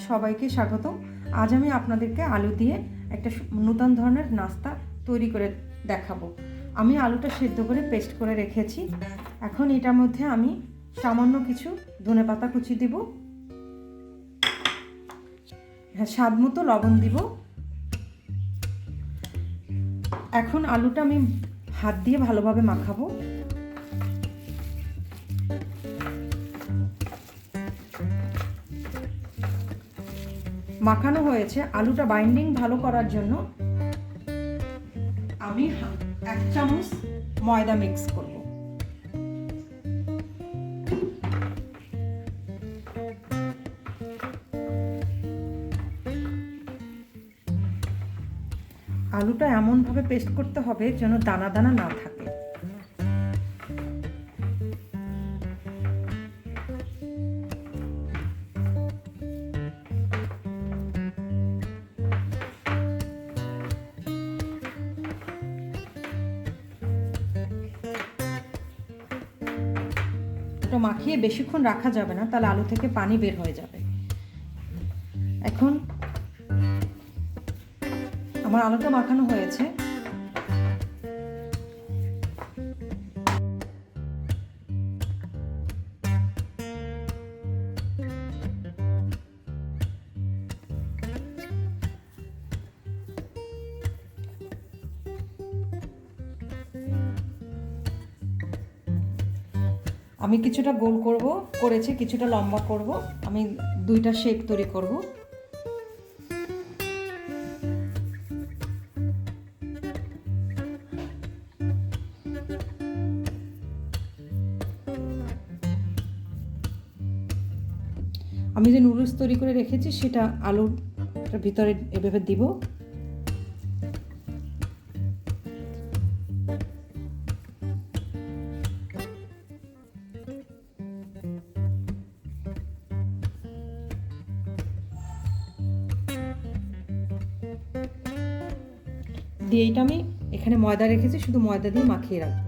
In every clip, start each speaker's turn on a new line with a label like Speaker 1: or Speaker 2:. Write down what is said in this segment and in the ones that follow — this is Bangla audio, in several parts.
Speaker 1: সবাইকে স্বাগতম। আজ আমি আপনাদেরকে আলু দিয়ে একটা নতুন ধরনের নাস্তা তৈরি করে দেখাবো। আমি আলুটা সেদ্ধ করে পেস্ট করে রেখেছি। এখন এটার মধ্যে আমি সামান্য কিছু ধনেপাতা কুচি দিব, স্বাদ মতো লবণ দিব। এখন আলুটা আমি হাত দিয়ে ভালোভাবে মাখাবো। মাখানো হয়েছে। আলুটা বাইন্ডিং ভালো করার জন্য আমি 1 চামচ ময়দা মিক্স করব। আলুটা এমনভাবে পেস্ট করতে হবে যেন দানা দানা না থাকে। এটা মাখিয়ে বেশিক্ষণ রাখা যাবে না, তাহলে আলু থেকে পানি বের হয়ে যাবে। এখন আমার আলুটা মাখানো হয়েছে। আমি কিছুটা গোল করেছি, কিছুটা লম্বা করব। আমি 2টা শেপ তৈরি করব। আমি যে নুডলস তৈরি করে রেখেছি সেটা আলুর ভিতরে এভাবে দিব। দিয়ে এইটা আমি এখানে ময়দা রেখেছি, শুধু ময়দা দিয়ে মাখিয়ে রাখবো।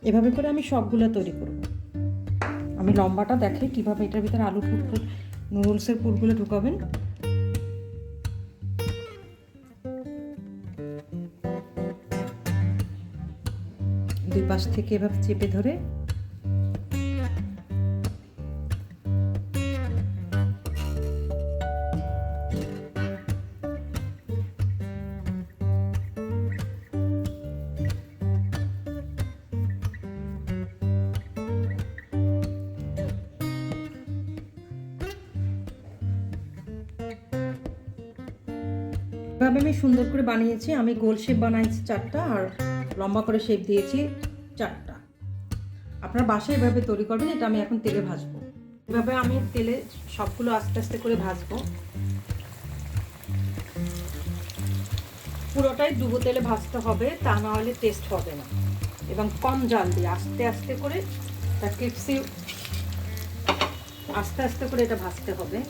Speaker 1: এভাবে করে আমি সবগুলো তৈরি করব। আমি লম্বাটা দেখে কিভাবে এটার ভিতরে আলু নুডলসের পুরগুলো ঢুকাবেন। দুই পাশ থেকে এভাবে চেপে ধরে এভাবে আমি সুন্দর করে বানিয়েছি। আমি গোল শেপ বানাইছি 4টা আর লম্বা করে শেপ দিয়েছি 4টা। আপনারা বাসায় এভাবে তৈরি করবেন। এটা আমি এখন তেলে ভাজবো। এভাবে আমি তেলে সবগুলো আস্তে আস্তে করে ভাজবো। পুরোটাই ডুবো তেলে ভাজতে হবে, তা না হলে টেস্ট হবে না। এবং কম জাল দিয়ে আস্তে আস্তে করে আস্তে আস্তে করে এটা ভাজতে হবে।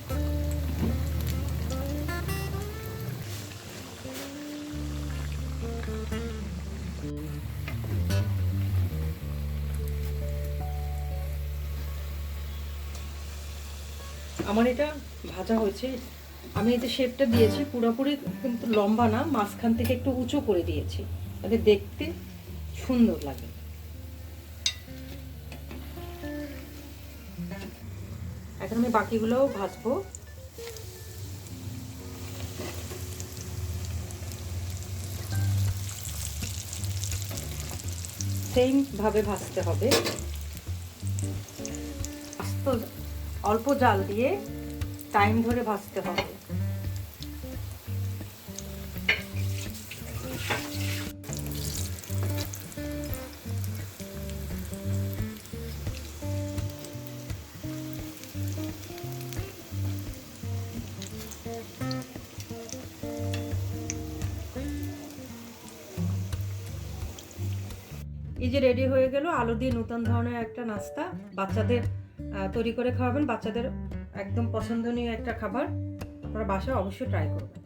Speaker 1: আমার এটা ভাজা হয়েছে। আমি এই যে শেপটা দিয়েছি পুরোপুরি কিন্তু লম্বা না, মাঝখান থেকে একটু উঁচু করে দিয়েছি, তাহলে দেখতে সুন্দর লাগে। এখন আমি বাকিগুলোও ভাজবো। সেম ভাবে ভাজতে হবে, অল্প জাল দিয়ে টাইম ধরে ভাজতে হবে। এই যে রেডি হয়ে গেল আলু দিয়ে নতুন ধরনের একটা নাস্তা। বাচ্চাদের তৈরি করে খাওয়াবেন, বাচ্চাদের একদম পছন্দনীয় একটা খাবার। আপনারা বাসায় অবশ্যই ট্রাই করবেন।